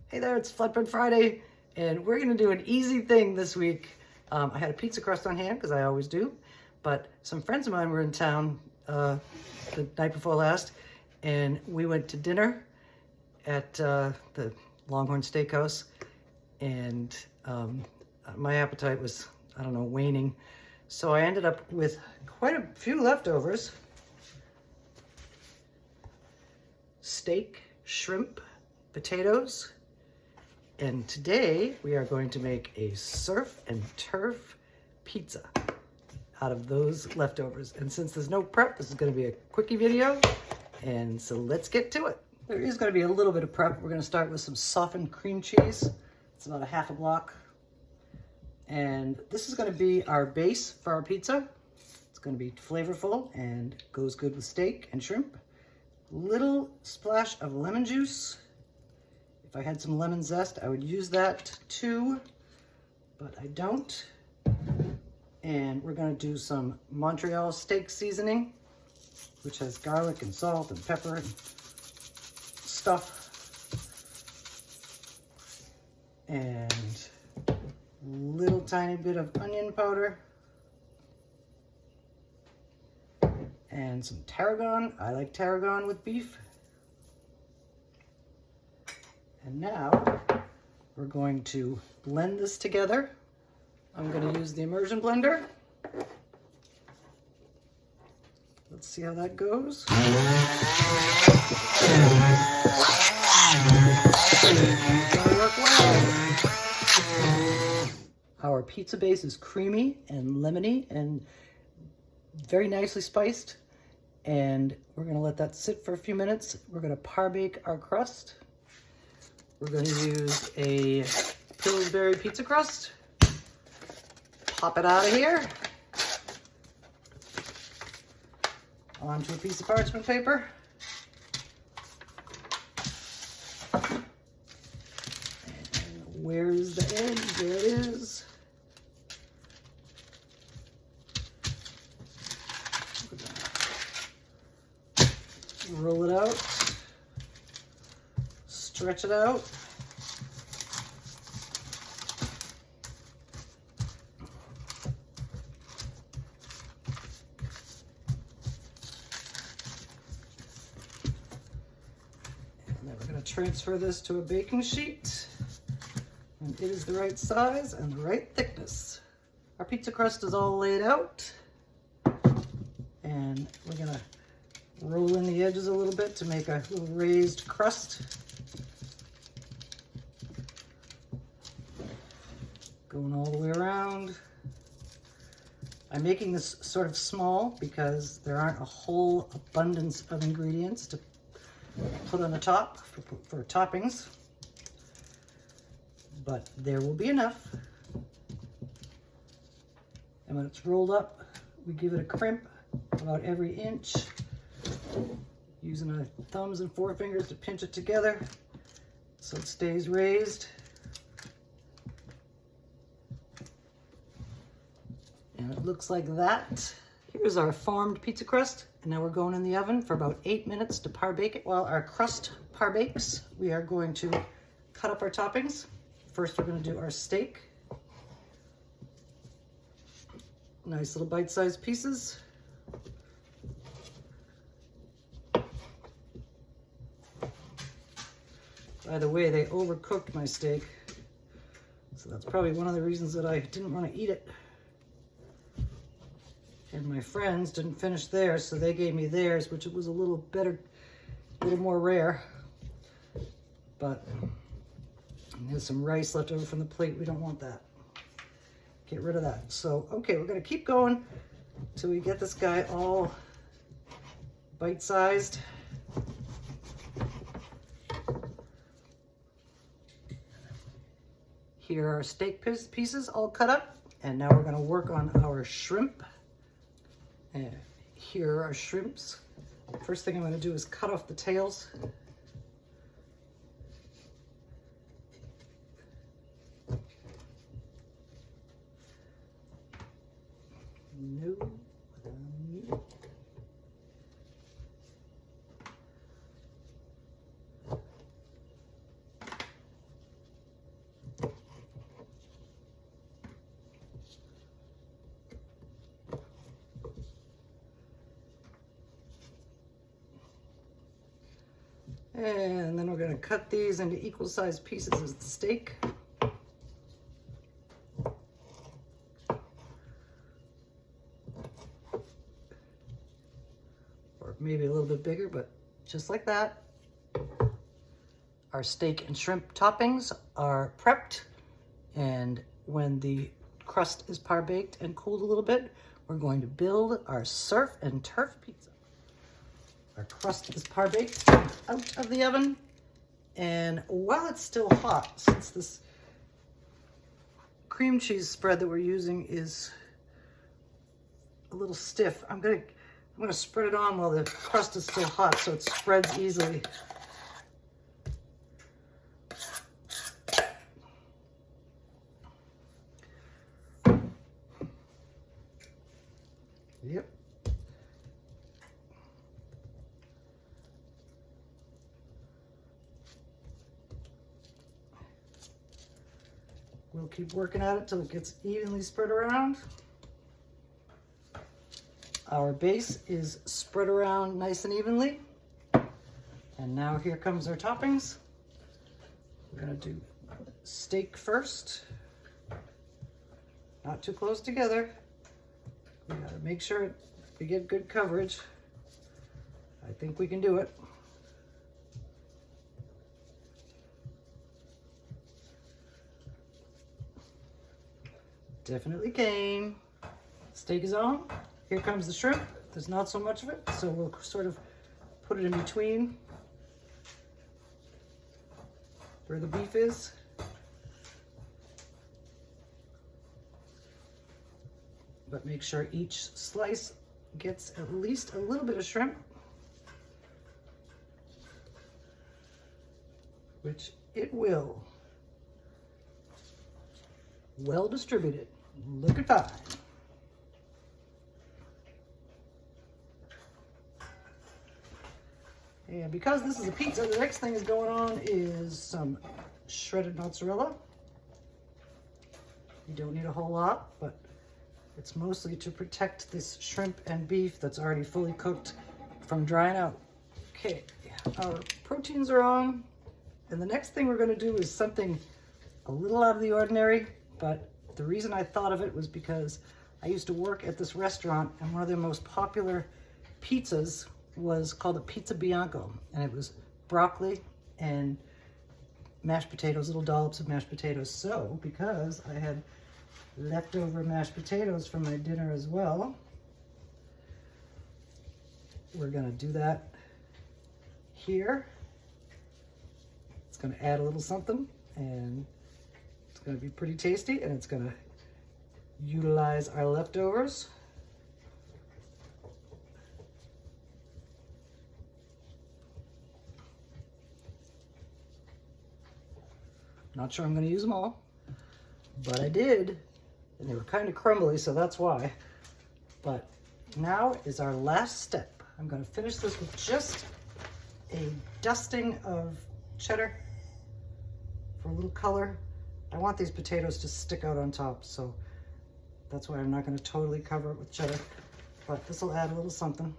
Hey there, it's Flatbread Friday, and we're gonna do an easy thing this week. I had a pizza crust on hand, because I always do, but some friends of mine were in town the night before last, and we went to dinner at the Longhorn Steakhouse, and my appetite was, I don't know, waning. So I ended up with quite a few leftovers. Steak, shrimp, potatoes, and today we are going to make a surf and turf pizza out of those leftovers. And since there's no prep, this is going to be a quickie video, and so let's get to it. There is going to be a little bit of prep. We're going to start with some softened cream cheese. It's about a half a block. And this is going to be our base for our pizza. It's going to be flavorful and goes good with steak and shrimp. Little splash of lemon juice. If I had some lemon zest, I would use that too, but I don't. And we're going to do some Montreal steak seasoning, which has garlic and salt and pepper and stuff. And little tiny bit of onion powder. And some tarragon. I like tarragon with beef. And now we're going to blend this together. I'm going to use the immersion blender. Let's see how that goes. Our pizza base is creamy and lemony and very nicely spiced. And we're going to let that sit for a few minutes. We're going to par bake our crust. We're going to use a Pillsbury pizza crust. Pop it out of here. Onto a piece of parchment paper. And where is the edge? There it is. Roll it out. Stretch it out. And then we're going to transfer this to a baking sheet. And it is the right size and the right thickness. Our pizza crust is all laid out. And we're going to roll in the edges a little bit to make a little raised crust. Going all the way around. I'm making this sort of small because there aren't a whole abundance of ingredients to put on the top for toppings, but there will be enough. And when it's rolled up, we give it a crimp about every inch, using our thumbs and forefingers to pinch it together so it stays raised. And it looks like that. Here's our formed pizza crust, and now we're going in the oven for about 8 minutes to par bake it. While our crust par bakes, we are going to cut up our toppings. First, we're going to do our steak. Nice little bite-sized pieces. By the way, they overcooked my steak, so that's probably one of the reasons that I didn't want to eat it. And my friends didn't finish theirs, so they gave me theirs, which was a little better, a little more rare. But there's some rice left over from the plate. We don't want that. Get rid of that. So, okay, we're going to keep going till we get this guy all bite-sized. Here are our steak pieces all cut up. And now we're going to work on our shrimp. And here are our shrimps. First thing I'm going to do is cut off the tails. No. And then we're going to cut these into equal sized pieces as the steak. Or maybe a little bit bigger, but just like that. Our steak and shrimp toppings are prepped, and when the crust is par-baked and cooled a little bit, we're going to build our surf and turf pizza. Our crust is par-baked out of the oven, and while it's still hot, since this cream cheese spread that we're using is a little stiff, I'm gonna spread it on while the crust is still hot so it spreads easily. Yep. We'll keep working at it till it gets evenly spread around. Our base is spread around nice and evenly. And now here comes our toppings. We're gonna do steak first. Not too close together. We gotta make sure we get good coverage. I think we can do it. Definitely can. Steak is on. Here comes the shrimp. There's not so much of it, so we'll sort of put it in between where the beef is. But make sure each slice gets at least a little bit of shrimp, which it will. Well distributed, looking fine. And because this is a pizza, the next thing is going on is some shredded mozzarella. You don't need a whole lot, but it's mostly to protect this shrimp and beef that's already fully cooked from drying out. Okay, our proteins are on. And the next thing we're gonna do is something a little out of the ordinary, but the reason I thought of it was because I used to work at this restaurant, and one of their most popular pizzas was called a pizza bianco, and it was broccoli and mashed potatoes, little dollops of mashed potatoes. So because I had leftover mashed potatoes from my dinner as well, we're gonna do that here. It's gonna add a little something, and it's gonna be pretty tasty, and it's gonna utilize our leftovers. Not sure I'm gonna use them all, but I did, and they were kind of crumbly, so that's why. But now is our last step. I'm gonna finish this with just a dusting of cheddar for a little color. I want these potatoes to stick out on top, so that's why I'm not gonna totally cover it with cheddar, but this will add a little something.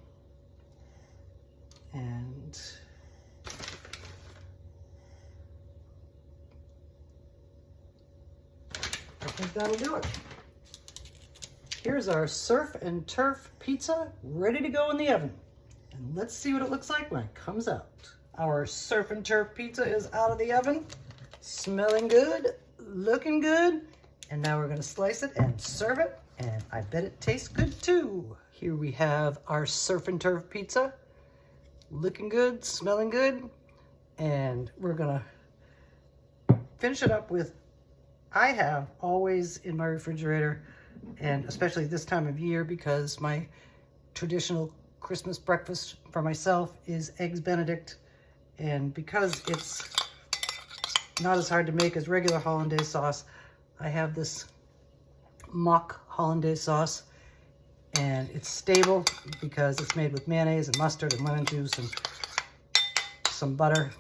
And I think that'll do it. Here's our surf and turf pizza ready to go in the oven. And let's see what it looks like when it comes out. Our surf and turf pizza is out of the oven, smelling good, looking good. And now we're gonna slice it and serve it, and I bet it tastes good too. Here we have our surf and turf pizza, looking good, smelling good. And we're gonna finish it up with, I have always in my refrigerator, and especially this time of year, because my traditional Christmas breakfast for myself is Eggs Benedict, and because it's not as hard to make as regular hollandaise sauce, I have this mock hollandaise sauce, and it's stable because it's made with mayonnaise and mustard and lemon juice and some butter.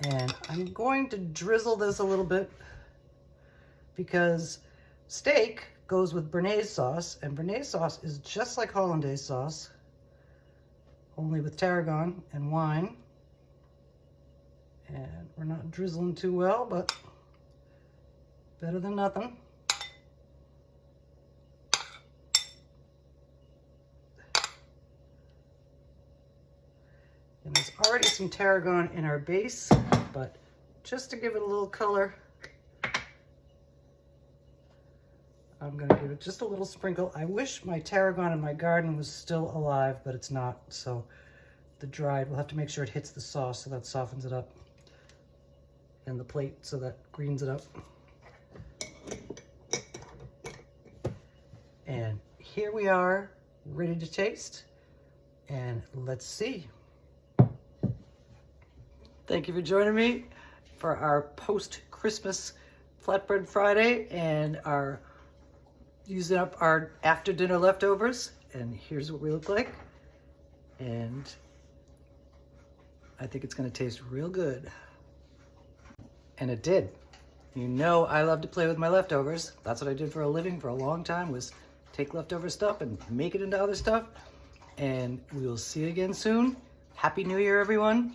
And I'm going to drizzle this a little bit because steak goes with béarnaise sauce, and béarnaise sauce is just like hollandaise sauce, only with tarragon and wine. And we're not drizzling too well, but better than nothing. And there's already some tarragon in our base, but just to give it a little color, I'm gonna give it just a little sprinkle. I wish my tarragon in my garden was still alive, but it's not. So the dried, we'll have to make sure it hits the sauce so that softens it up, and the plate so that greens it up. And here we are, ready to taste, and let's see. Thank you for joining me for our post-Christmas Flatbread Friday and our using up our after dinner leftovers. And here's what we look like. And I think it's gonna taste real good. And it did. You know I love to play with my leftovers. That's what I did for a living for a long time, was take leftover stuff and make it into other stuff. And we will see you again soon. Happy New Year, everyone.